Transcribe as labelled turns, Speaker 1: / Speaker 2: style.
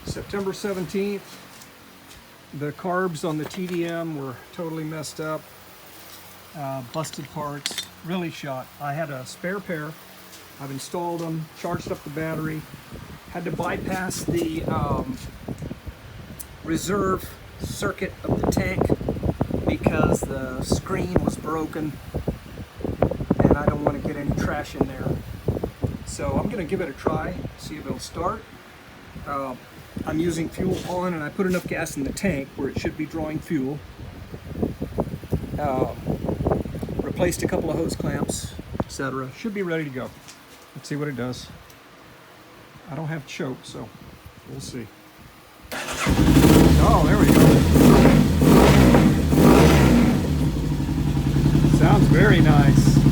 Speaker 1: September 17th, the carbs on the TDM were totally messed up, busted parts, really shot. I had a spare pair. I've installed them, charged up the battery, had to bypass the reserve circuit of the tank because the screen was broken and I don't want to get any trash in there. So I'm going to give it a try, see if it'll start. I'm using fuel on, and I put enough gas in the tank where it should be drawing fuel. Replaced a couple of hose clamps, etc. Should be ready to go. Let's see what it does. I don't have choke, so we'll see. Oh, there we go. Sounds very nice.